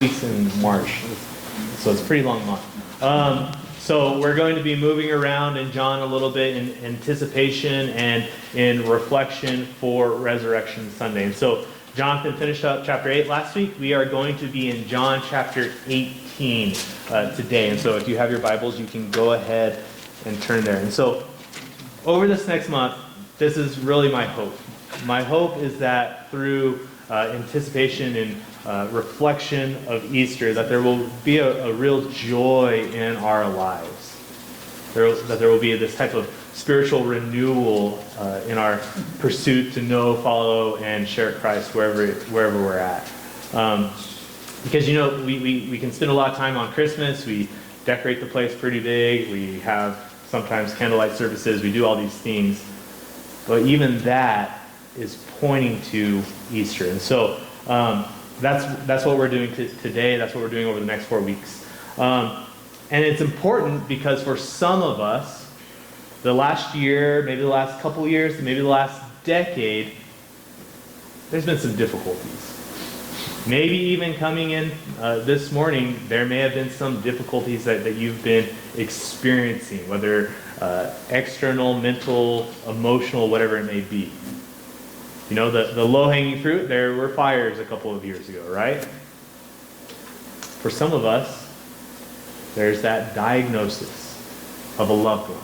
weeks in March, so it's a pretty long month. So we're going to be moving around in John a little bit in anticipation and in reflection for Resurrection Sunday. And so Jonathan finished up chapter 8 last week. We are going to be in John chapter 18 today. And so if you have your Bibles, you can go ahead and turn there. And so over this next month, this is really my hope. My hope is that through anticipation and reflection of Easter, that there will be a real joy in our lives. That there will be this type of spiritual renewal in our pursuit to know, follow, and share Christ wherever we're at. Because, you know, we can spend a lot of time on Christmas. We decorate the place pretty big. We have sometimes candlelight services. We do all these things. But even that is pointing to Easter. And so that's what we're doing today. That's what we're doing over the next 4 weeks. And it's important because for some of us, the last year, maybe the last couple years, maybe the last decade, there's been some difficulties. Maybe even coming in this morning, there may have been some difficulties that you've been experiencing, whether external, mental, emotional, whatever it may be. You know, the low-hanging fruit, there were fires a couple of years ago, right? For some of us, there's that diagnosis of a loved one.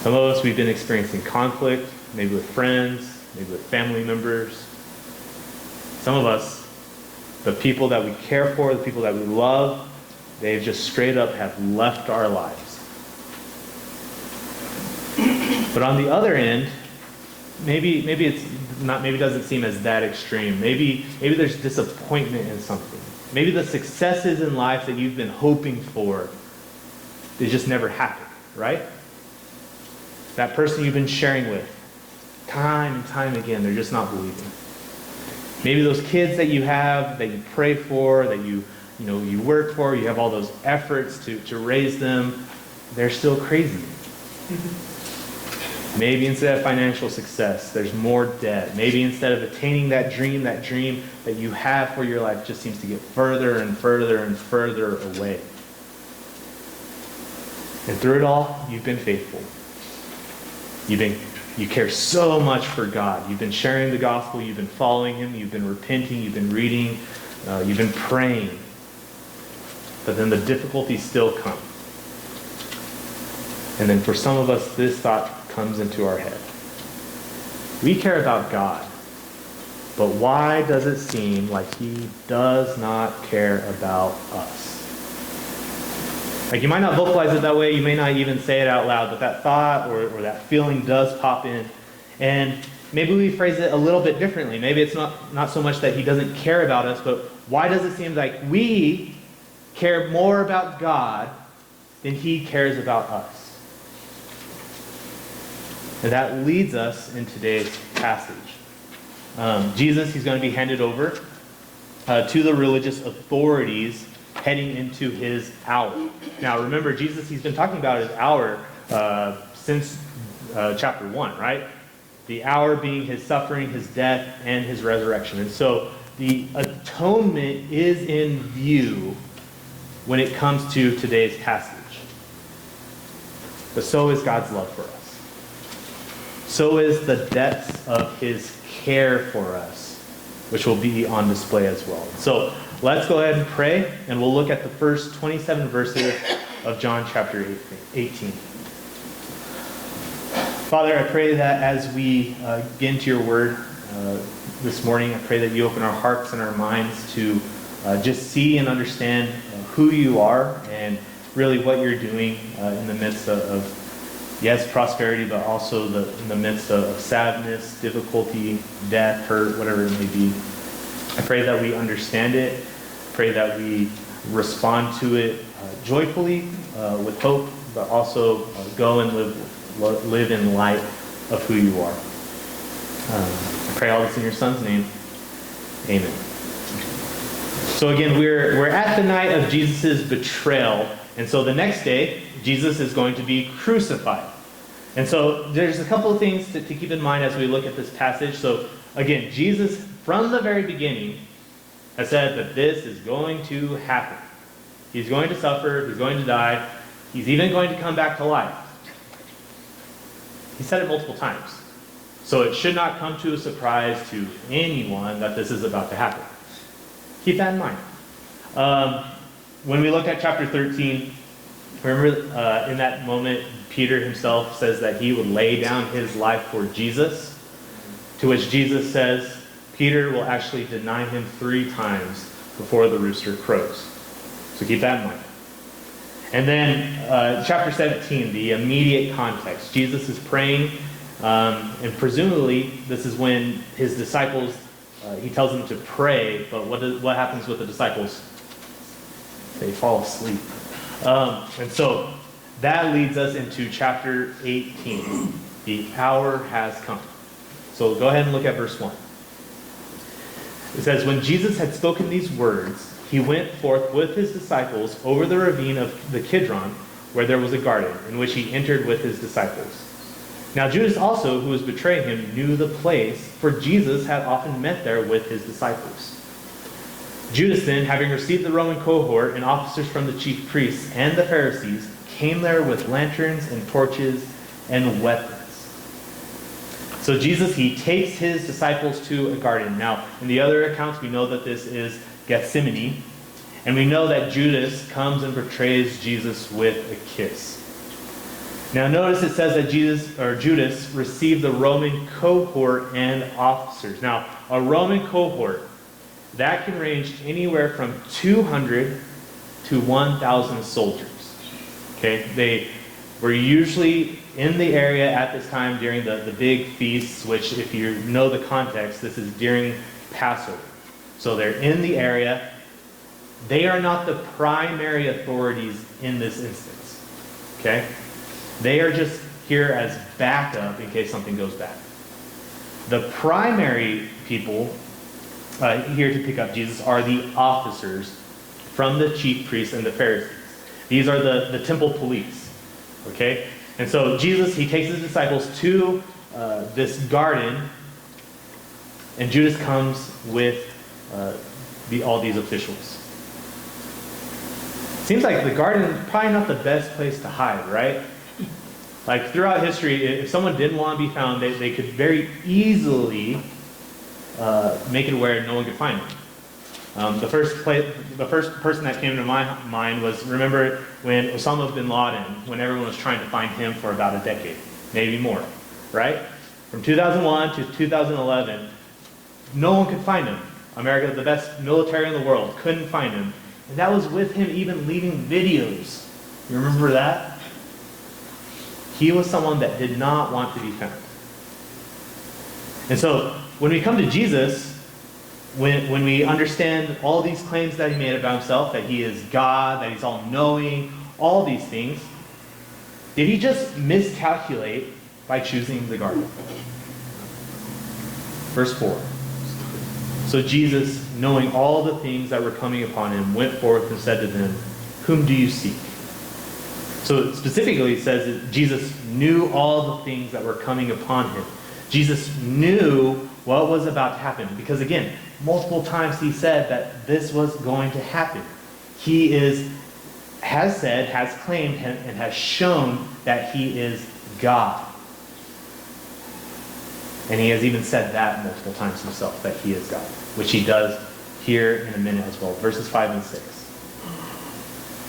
Some of us, we've been experiencing conflict, maybe with friends, maybe with family members. Some of us, the people that we care for, the people that we love, they've just straight up have left our lives. But on the other end, maybe it's not. Maybe it doesn't seem as that extreme. Maybe there's disappointment in something. Maybe the successes in life that you've been hoping for, they just never happen, right? That person you've been sharing with, time and time again, they're just not believing. Maybe those kids that you have, that you pray for, that you work for, you have all those efforts to raise them, they're still crazy. Maybe instead of financial success, there's more debt. Maybe instead of attaining that dream that you have for your life just seems to get further and further and further away. And through it all, you've been faithful. You care so much for God. You've been sharing the gospel. You've been following Him. You've been repenting. You've been reading. You've been praying. But then the difficulties still come. And then for some of us, this thought comes into our head. We care about God, but why does it seem like He does not care about us? Like, you might not vocalize it that way, you may not even say it out loud, but that thought or that feeling does pop in. And maybe we phrase it a little bit differently. Maybe it's not so much that He doesn't care about us, but why does it seem like we care more about God than He cares about us? And that leads us in today's passage. Jesus, He's going to be handed over to the religious authorities heading into His hour. Now remember, Jesus, He's been talking about His hour since chapter 1, right? The hour being His suffering, His death, and His resurrection. And so the atonement is in view when it comes to today's passage. But so is God's love for us. So is the depths of His care for us, which will be on display as well. So let's go ahead and pray, and we'll look at the first 27 verses of John chapter 18. Father, I pray that as we get into your word this morning, I pray that you open our hearts and our minds to just see and understand who you are and really what you're doing in the midst of yes, prosperity, but also in the midst of sadness, difficulty, death, hurt, whatever it may be. I pray that we understand it. Pray that we respond to it joyfully, with hope, but also go and live in light of who you are. I pray all this in your Son's name. Amen. So again, we're at the night of Jesus' betrayal. And so the next day, Jesus is going to be crucified. And so there's a couple of things to keep in mind as we look at this passage. So again, Jesus, from the very beginning, has said that this is going to happen. He's going to suffer, he's going to die, he's even going to come back to life. He said it multiple times. So it should not come to a surprise to anyone that this is about to happen. Keep that in mind. When we look at chapter 13, remember in that moment, Peter himself says that he would lay down his life for Jesus, to which Jesus says Peter will actually deny him 3 times before the rooster crows. So keep that in mind. And then chapter 17, the immediate context. Jesus is praying, and presumably this is when his disciples, he tells them to pray, but what happens with the disciples? They fall asleep. And so that leads us into chapter 18. The hour has come. So go ahead and look at verse 1. It says, when Jesus had spoken these words, he went forth with his disciples over the ravine of the Kidron, where there was a garden, in which he entered with his disciples. Now Judas also, who was betraying him, knew the place, for Jesus had often met there with his disciples. Judas then, having received the Roman cohort and officers from the chief priests and the Pharisees, came there with lanterns and torches and weapons. So Jesus, he takes his disciples to a garden. Now, in the other accounts, we know that this is Gethsemane, and we know that Judas comes and betrays Jesus with a kiss. Now notice it says that Judas received the Roman cohort and officers. Now, a Roman cohort, that can range anywhere from 200 to 1,000 soldiers. Okay, they were usually in the area at this time during the big feasts, which if you know the context, this is during Passover. So they're in the area. They are not the primary authorities in this instance. Okay? They are just here as backup in case something goes bad. The primary people here to pick up Jesus are the officers from the chief priests and the Pharisees. These are the temple police. Okay? And so Jesus, he takes his disciples to this garden, and Judas comes with all these officials. Seems like the garden is probably not the best place to hide, right? Like throughout history, if someone didn't want to be found, they could very easily make it where no one could find them. The first person that came to my mind was, remember when Osama bin Laden, when everyone was trying to find him for about a decade, maybe more, right? From 2001 to 2011, no one could find him. America, the best military in the world, couldn't find him. And that was with him even leaving videos. You remember that? He was someone that did not want to be found. And so, when we come to Jesus, when we understand all these claims that he made about himself, that he is God, that he's all-knowing, all these things, did he just miscalculate by choosing the garden? Verse 4. So Jesus, knowing all the things that were coming upon him, went forth and said to them, whom do you seek? So specifically it says that Jesus knew all the things that were coming upon him. Jesus knew what was about to happen. Because again, multiple times he said that this was going to happen. He has said, has claimed, and has shown that he is God. And he has even said that multiple times himself, that he is God, which he does here in a minute as well. Verses 5 and 6.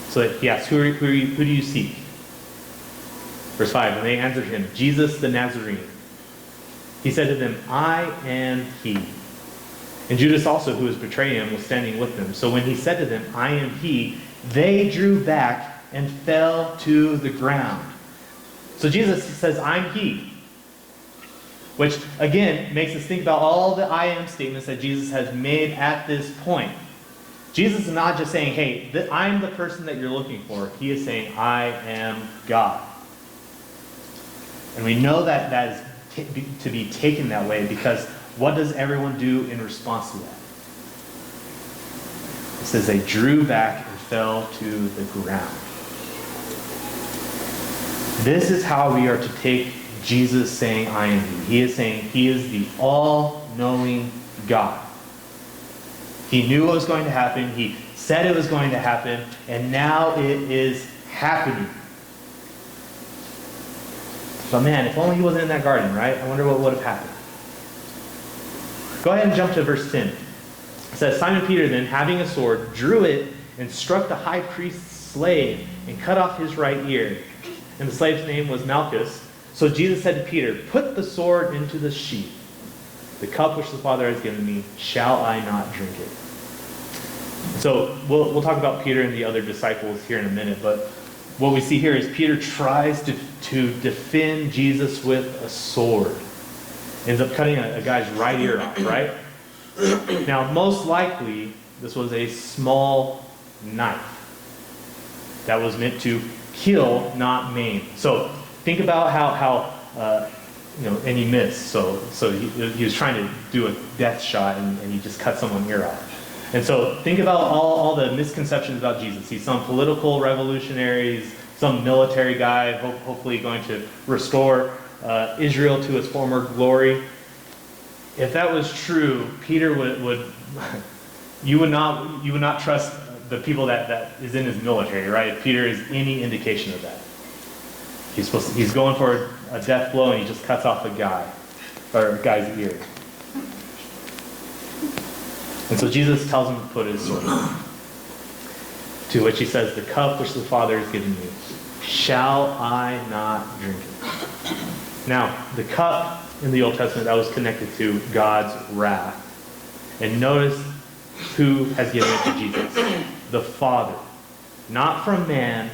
So he asks, who do you seek? Verse 5, and they answered him, Jesus the Nazarene. He said to them, I am he. And Judas also, who was betraying him, was standing with them. So when he said to them, I am he, they drew back and fell to the ground. So Jesus says, I'm he. Which, again, makes us think about all the I am statements that Jesus has made at this point. Jesus is not just saying, hey, I'm the person that you're looking for. He is saying, I am God. And we know that is to be taken that way because what does everyone do in response to that? It says they drew back and fell to the ground. This is how we are to take Jesus saying, I am he. He is saying he is the all-knowing God. He knew what was going to happen. He said it was going to happen. And now it is happening. But man, if only he wasn't in that garden, right? I wonder what would have happened. Go ahead and jump to verse 10. It says, Simon Peter then, having a sword, drew it and struck the high priest's slave and cut off his right ear. And the slave's name was Malchus. So Jesus said to Peter, put the sword into the sheath. The cup which the Father has given me, shall I not drink it? So we'll talk about Peter and the other disciples here in a minute, but what we see here is Peter tries to defend Jesus with a sword. Ends up cutting a guy's right ear off, right? Now, most likely, this was a small knife that was meant to kill, not maim. So think about how and he missed. So he was trying to do a death shot, and he just cut someone's ear off. And so think about all the misconceptions about Jesus. He's some political revolutionary, some military guy, hopefully going to restore Israel to its former glory. If that was true, Peter would you would not trust the people that is in his military, right? If Peter is any indication of that. He's going for a death blow and he just cuts off a guy's ear. And so Jesus tells him to put his sword on. To which he says, the cup which the Father has given me, shall I not drink it? Now, the cup in the Old Testament, that was connected to God's wrath. And notice who has given it to Jesus. The Father. Not from man,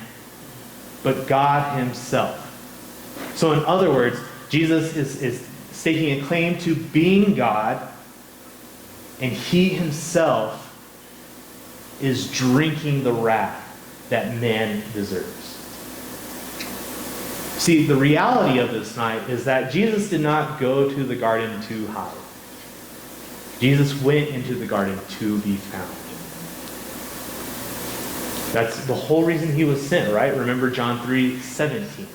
but God himself. So in other words, Jesus is staking a claim to being God, and he himself is drinking the wrath that man deserves. See, the reality of this night is that Jesus did not go to the garden to hide. Jesus went into the garden to be found. That's the whole reason he was sent, right? Remember John 3:17.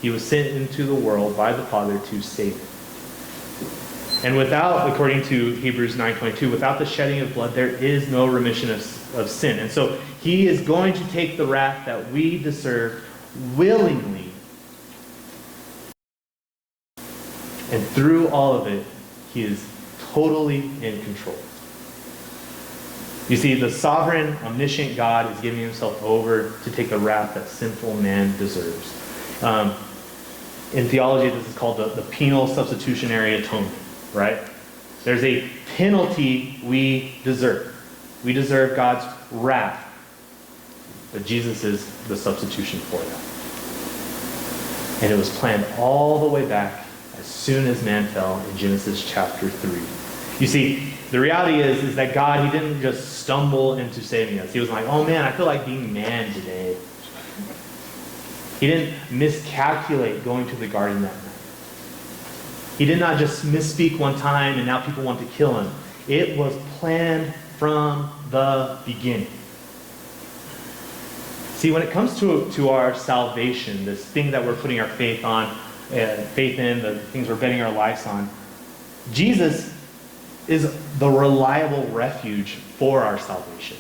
He was sent into the world by the Father to save it. And without, according to Hebrews 9:22, without the shedding of blood, there is no remission of sin. And so he is going to take the wrath that we deserve willingly. And through all of it, he is totally in control. You see, the sovereign, omniscient God is giving himself over to take the wrath that sinful man deserves. In theology, this is called the penal substitutionary atonement, right? There's a penalty we deserve. We deserve God's wrath. But Jesus is the substitution for that. And it was planned all the way back as soon as man fell in Genesis chapter 3. You see, the reality is that God, he didn't just stumble into saving us. He was like, oh man, I feel like being man today. He didn't miscalculate going to the garden that night. He did not just misspeak one time and now people want to kill him. It was planned from the beginning. See, when it comes to our salvation, this thing that we're putting our faith in, the things we're betting our lives on, Jesus is the reliable refuge for our salvation.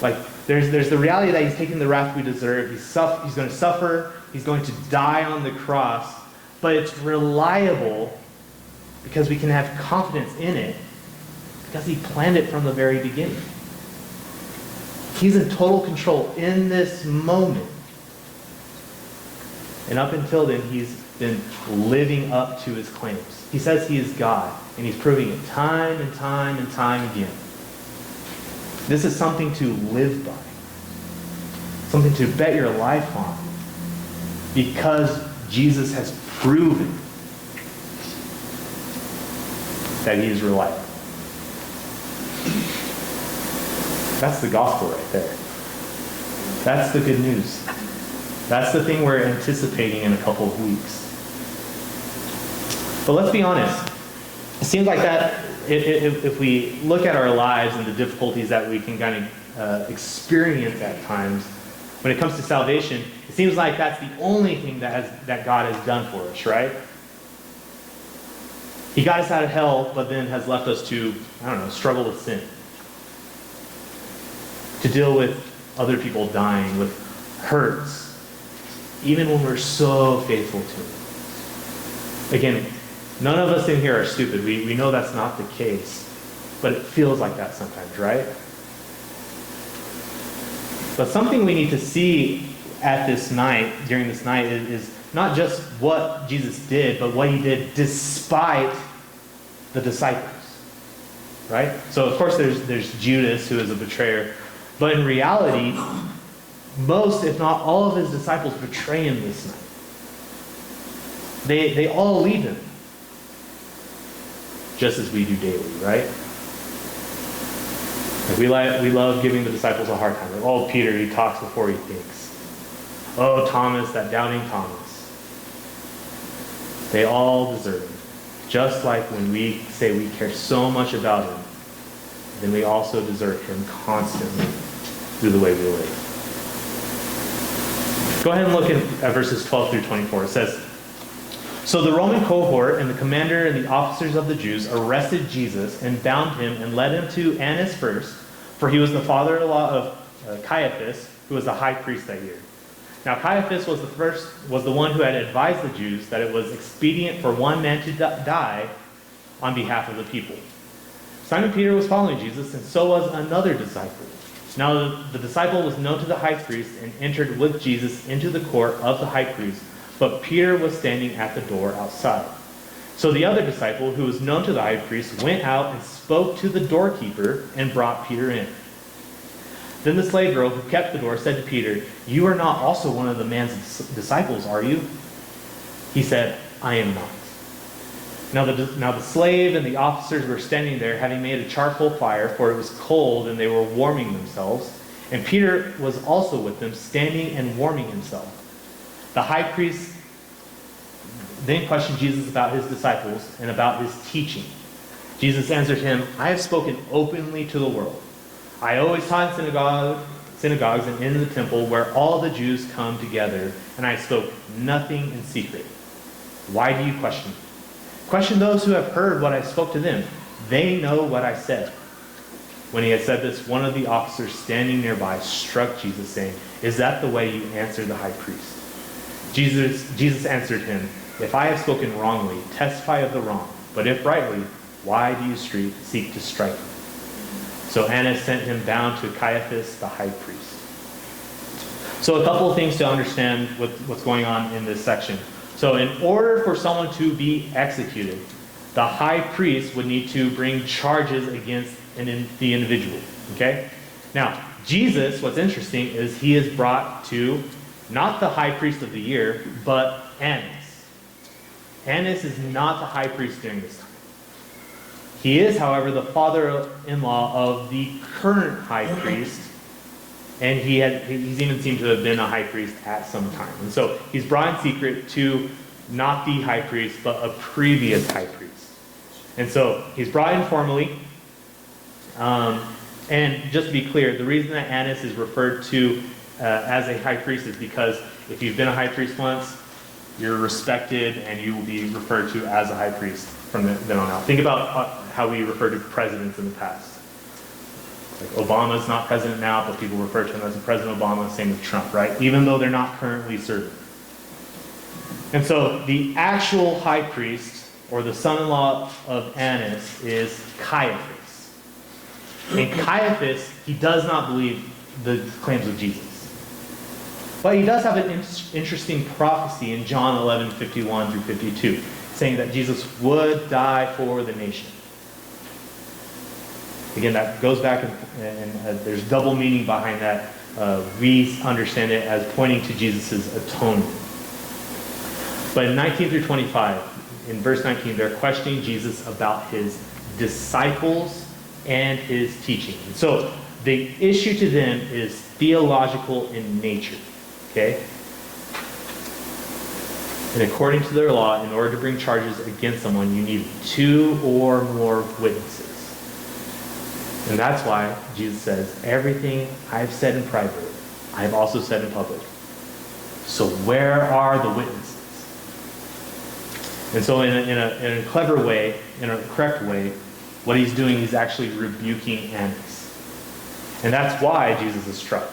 Like, there's the reality that he's taking the wrath we deserve. He's going to suffer. He's going to die on the cross. But it's reliable because we can have confidence in it because he planned it from the very beginning. He's in total control in this moment. And up until then, he's been living up to his claims. He says he is God, and he's proving it time and time and time again. This is something to live by. Something to bet your life on. Because Jesus has proven that he is reliable. That's the gospel right there. That's the good news. That's the thing we're anticipating in a couple of weeks. But let's be honest. It seems like that if we look at our lives and the difficulties that we can kind of experience at times, when it comes to salvation, it seems like that's the only thing that God has done for us, right? He got us out of hell, but then has left us to, struggle with sin. To deal with other people dying, with hurts, even when we're so faithful to Him. Again, none of us in here are stupid. We know that's not the case, but it feels like that sometimes, right? But something we need to see at this night, during this night, is not just what Jesus did, but what He did despite the disciples, right? So of course there's Judas, who is a betrayer, but in reality, most, if not all of His disciples betray Him this night. They all leave Him, just as we do daily, right? Like we love giving the disciples a hard time. Like, oh, Peter, he talks before he thinks. Oh, Thomas, that doubting Thomas. They all deserve Him. Just like when we say we care so much about Him, then we also desert Him constantly through the way we live. Go ahead and look at verses 12 through 24. It says, "So the Roman cohort and the commander and the officers of the Jews arrested Jesus and bound Him and led Him to Annas first, for he was the father-in-law of Caiaphas, who was the high priest that year. Now Caiaphas was the one who had advised the Jews that it was expedient for one man to die on behalf of the people. Simon Peter was following Jesus, and so was another disciple. Now the disciple was known to the high priest and entered with Jesus into the court of the high priest, but Peter was standing at the door outside. So the other disciple, who was known to the high priest, went out and spoke to the doorkeeper and brought Peter in. Then the slave girl who kept the door said to Peter, 'You are not also one of the man's disciples, are you?' He said, 'I am not.' Now the slave and the officers were standing there, having made a charcoal fire, for it was cold, and they were warming themselves. And Peter was also with them, standing and warming himself. The high priest then questioned Jesus about His disciples and about His teaching. Jesus answered him, 'I have spoken openly to the world. I always taught in synagogues and in the temple where all the Jews come together, and I spoke nothing in secret. Why do you question me? Question those who have heard what I spoke to them. They know what I said.' When he had said this, one of the officers standing nearby struck Jesus, saying, 'Is that the way you answer the high priest?' Jesus answered him, 'If I have spoken wrongly, testify of the wrong. But if rightly, why do you seek to strike me?' So Annas sent him bound to Caiaphas, the high priest." So a couple of things to understand what's going on in this section. So in order for someone to be executed, the high priest would need to bring charges against the individual. Okay? Now, Jesus, what's interesting, is He is brought to not the high priest of the year, but Annas. Annas is not the high priest during this time. He is, however, the father-in-law of the current high priest, and he's even seemed to have been a high priest at some time. And so he's brought in secret to not the high priest, but a previous high priest. And so he's brought in formally. And just to be clear, the reason that Annas is referred to as a high priest is because if you've been a high priest once, you're respected and you will be referred to as a high priest from then on out. Think about how we refer to presidents in the past. Like Obama's not president now, but people refer to him as President Obama, same with Trump, right? Even though they're not currently serving. And so the actual high priest, or the son-in-law of Annas, is Caiaphas. And Caiaphas, he does not believe the claims of Jesus. But he does have an interesting prophecy in John 11:51 through 52, saying that Jesus would die for the nation. Again, that goes back and there's double meaning behind that. We understand it as pointing to Jesus' atonement. But in 19 through 25, in verse 19, they're questioning Jesus about His disciples and His teaching. And so the issue to them is theological in nature. Okay? And according to their law, in order to bring charges against someone, you need 2 or more witnesses. And that's why Jesus says, "Everything I've said in private, I have also said in public." So where are the witnesses? And so in a clever way, in a correct way, what he's doing, he's actually rebuking Annas. And that's why Jesus is struck.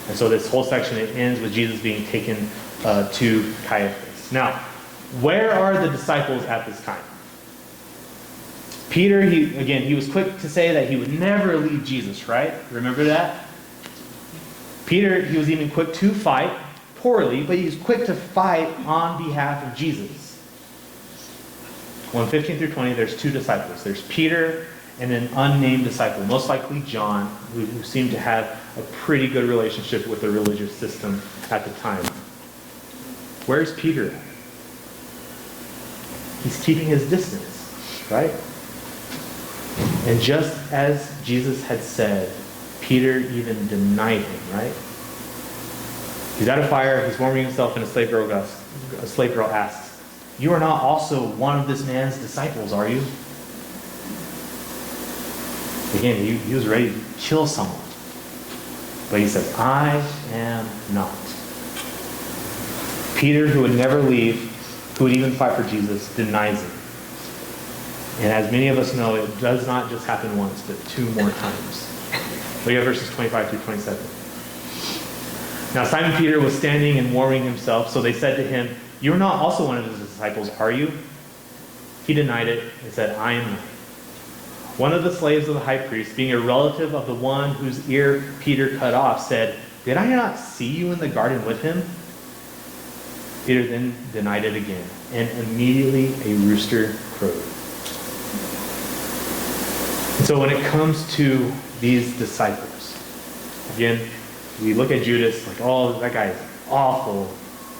And so this whole section, it ends with Jesus being taken to Caiaphas. Now, where are the disciples at this time? Peter, he was quick to say that he would never leave Jesus, right? Remember that? Peter, he was even quick to fight, poorly, but he was quick to fight on behalf of Jesus. 1:15 through 20, there's two disciples. There's Peter and an unnamed disciple, most likely John, who seemed to have a pretty good relationship with the religious system at the time. Where's Peter at? He's keeping his distance, right? And just as Jesus had said, Peter even denied him, right? He's at a fire, he's warming himself, and a slave girl asks, "You are not also one of this man's disciples, are you?" Again, he was ready to kill someone. But he says, "I am not." Peter, who would never leave, who would even fight for Jesus, denies him. And as many of us know, it does not just happen once, but two more times. Look at verses 25 through 27. Now Simon Peter was standing and warming himself, so they said to him, "You are not also one of his disciples, are you?" He denied it and said, "I am not." One of the slaves of the high priest, being a relative of the one whose ear Peter cut off, said, "Did I not see you in the garden with him?" Peter then denied it again, and immediately a rooster crowed. And so when it comes to these disciples, again, we look at Judas like, "Oh, that guy is awful.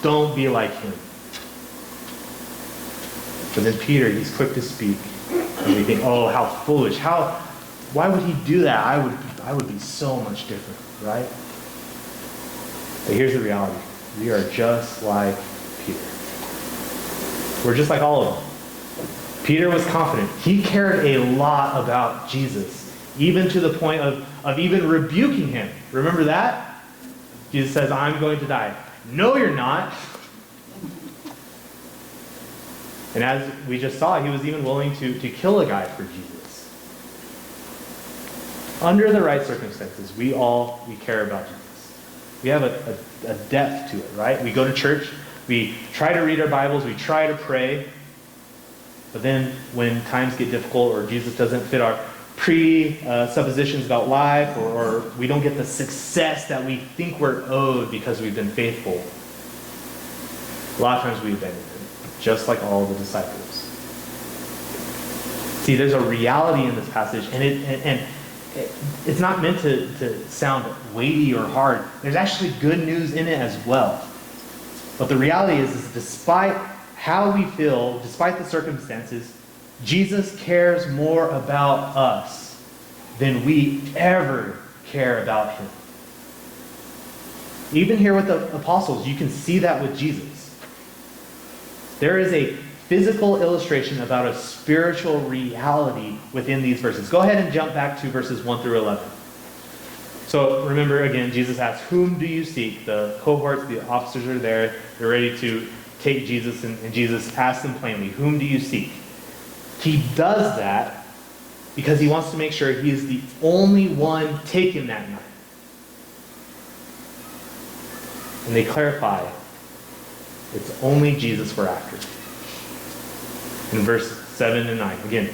Don't be like him." But then Peter, he's quick to speak. And we think, "Oh, how foolish. Why would he do that? I would be so much different," right? But here's the reality. We are just like Peter. We're just like all of them. Peter was confident. He cared a lot about Jesus, even to the point of even rebuking him. Remember that? Jesus says, "I'm going to die." "No, you're not." And as we just saw, he was even willing to kill a guy for Jesus. Under the right circumstances, we care about Jesus. We have a depth to it, right? We go to church, we try to read our Bibles, we try to pray, but then when times get difficult or Jesus doesn't fit our presuppositions about life, or we don't get the success that we think we're owed because we've been faithful, a lot of times we abandon him, just like all the disciples. See, there's a reality in this passage, and it's not meant to sound weighty or hard. There's actually good news in it as well. But the reality is despite how we feel, despite the circumstances, Jesus cares more about us than we ever care about him. Even here with the apostles, you can see that with Jesus. There is a physical illustration about a spiritual reality within these verses. Go ahead and jump back to verses 1 through 11. So remember again, Jesus asks, "Whom do you seek?" The cohorts, the officers are there. They're ready to take Jesus, and Jesus asks them plainly, "Whom do you seek?" He does that because he wants to make sure he is the only one taken that night. And they clarify, it's only Jesus we're after. In verse 7 and 9, again,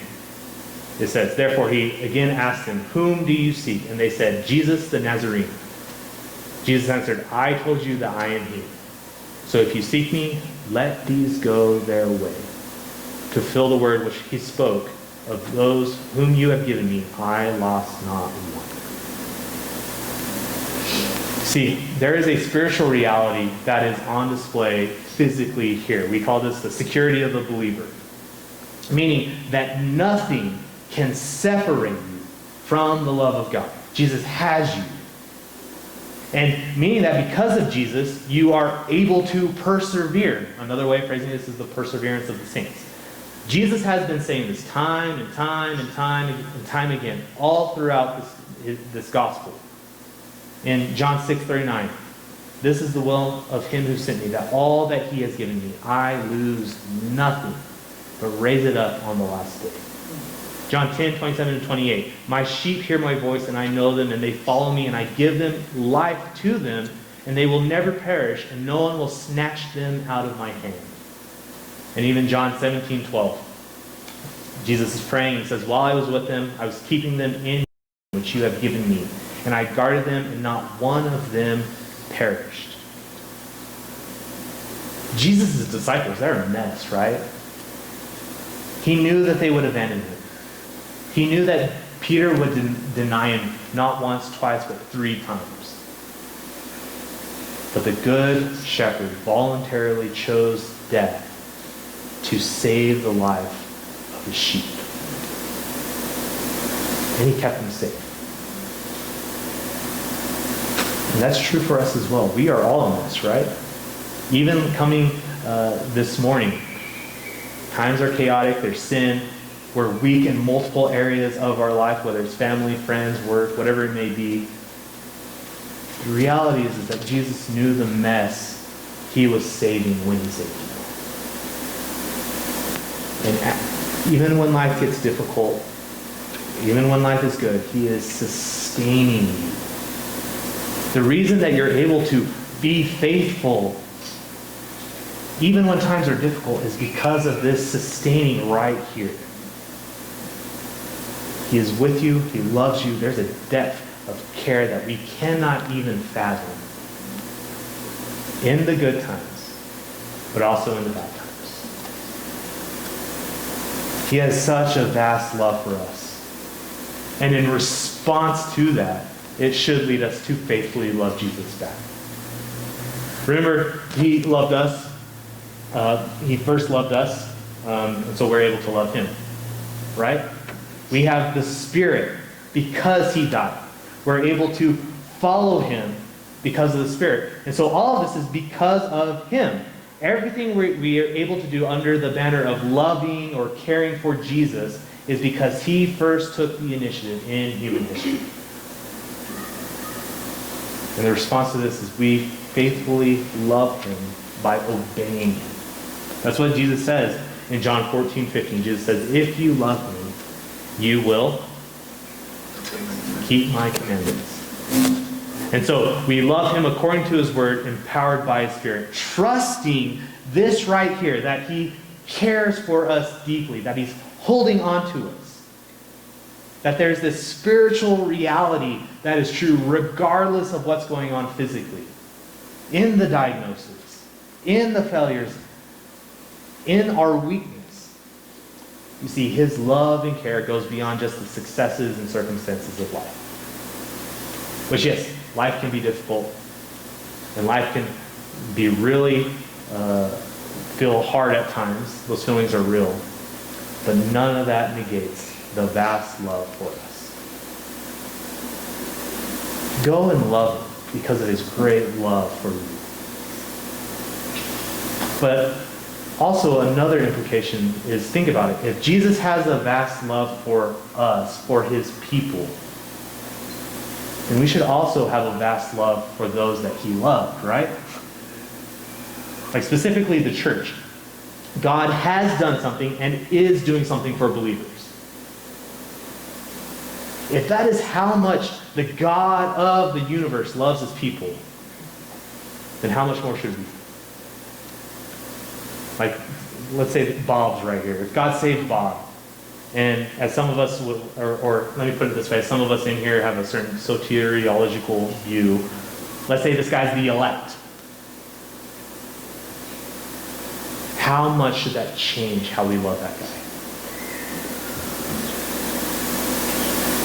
it says, "Therefore he again asked them, 'Whom do you seek?' And they said, 'Jesus the Nazarene.' Jesus answered, 'I told you that I am he. So if you seek me, let these go their way. To fulfill the word which he spoke, of those whom you have given me, I lost not one.'" See, there is a spiritual reality that is on display physically here. We call this the security of the believer. Meaning that nothing can separate you from the love of God. Jesus has you. And meaning that because of Jesus, you are able to persevere. Another way of phrasing this is the perseverance of the saints. Jesus has been saying this time and time and time again, all throughout this gospel. In John 6:39, This is the will of him who sent me, that all that he has given me, I lose nothing, but raise it up on the last day. John 10:27-28. My sheep hear my voice, and I know them, and they follow me, and I give them life to them, and they will never perish, and no one will snatch them out of my hand. And even John 17:12. Jesus is praying and says, while I was with them, I was keeping them in which you have given me, and I guarded them, and not one of them perished. Jesus' disciples, they're a mess, right? He knew that they would abandon him. He knew that Peter would deny him not once, twice, but 3 times. But the good shepherd voluntarily chose death to save the life of his sheep. And he kept them safe. And that's true for us as well. We are all in this, right? Even coming this morning, times are chaotic, there's sin, we're weak in multiple areas of our life, whether it's family, friends, work, whatever it may be. The reality is that Jesus knew the mess he was saving when he saved you. And even when life gets difficult, even when life is good, he is sustaining you. The reason that you're able to be faithful even when times are difficult is because of this sustaining right here. He is with you. He loves you. There's a depth of care that we cannot even fathom in the good times, but also in the bad times. He has such a vast love for us. And in response to that, it should lead us to faithfully love Jesus back. Remember, he loved us. He first loved us, and so we're able to love him. Right? We have the Spirit because he died. We're able to follow him because of the Spirit. And so all of this is because of him. Everything we are able to do under the banner of loving or caring for Jesus is because he first took the initiative in human history. And the response to this is we faithfully love him by obeying him. That's what Jesus says in John 14:15. Jesus says, if you love me, you will keep my commandments. And so we love him according to his word, empowered by his Spirit, trusting this right here, that he cares for us deeply, that he's holding on to us. That there's this spiritual reality that is true regardless of what's going on physically. In the diagnosis, in the failures, in our weakness. You see, his love and care goes beyond just the successes and circumstances of life. Which, yes, life can be difficult, and life can be really feel hard at times. Those feelings are real. But none of that negates the vast love for us. Go and love him because of his great love for you. But also, another implication is, think about it. If Jesus has a vast love for us, for his people, then we should also have a vast love for those that he loved, right? Like specifically the church. God has done something and is doing something for believers. If that is how much the God of the universe loves his people, then how much more should we? Like, let's say Bob's right here. If God saved Bob, and as some of us would, or let me put it this way, some of us in here have a certain soteriological view. Let's say this guy's the elect. How much should that change how we love that guy?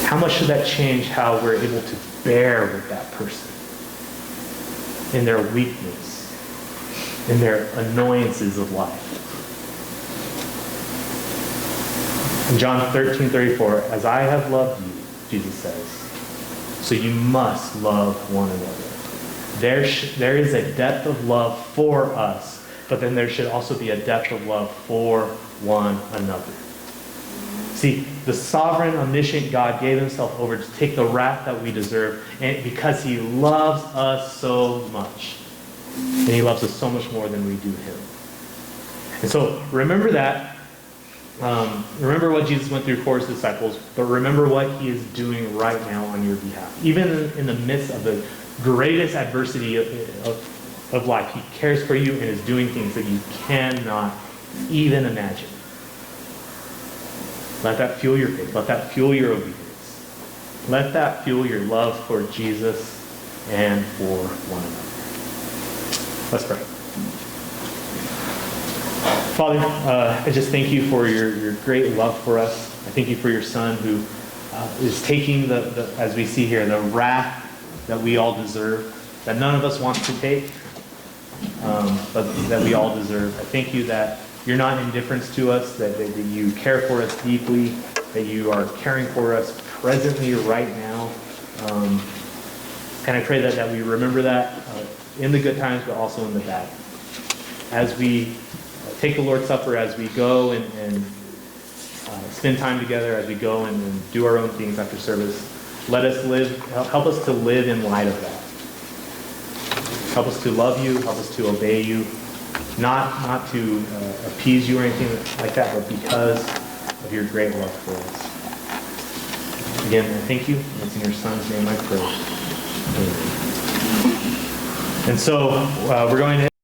How much should that change how we're able to bear with that person in their weakness, in their annoyances of life? In John 13:34, as I have loved you, Jesus says, so you must love one another. There is a depth of love for us, but then there should also be a depth of love for one another. See, the sovereign, omniscient God gave himself over to take the wrath that we deserve, and because he loves us so much. And he loves us so much more than we do him. And so remember that. Remember what Jesus went through for his disciples, but remember what he is doing right now on your behalf. Even in the midst of the greatest adversity of life, he cares for you and is doing things that you cannot even imagine. Let that fuel your faith. Let that fuel your obedience. Let that fuel your love for Jesus and for one another. Let's pray. Father, I just thank you for your great love for us. I thank you for your Son who is taking as we see here, the wrath that we all deserve, that none of us wants to take, but that we all deserve. I thank you that you're not indifferent to us, that you care for us deeply, that you are caring for us presently right now. And I pray that we remember that in the good times, but also in the bad. As we take the Lord's Supper, as we go and spend time together, as we go and do our own things after service, help us to live in light of that. Help us to love you, help us to obey you, not to appease you or anything like that, but because of your great love for us. Again, I thank you. It's in your Son's name I pray. Amen. And so we're going to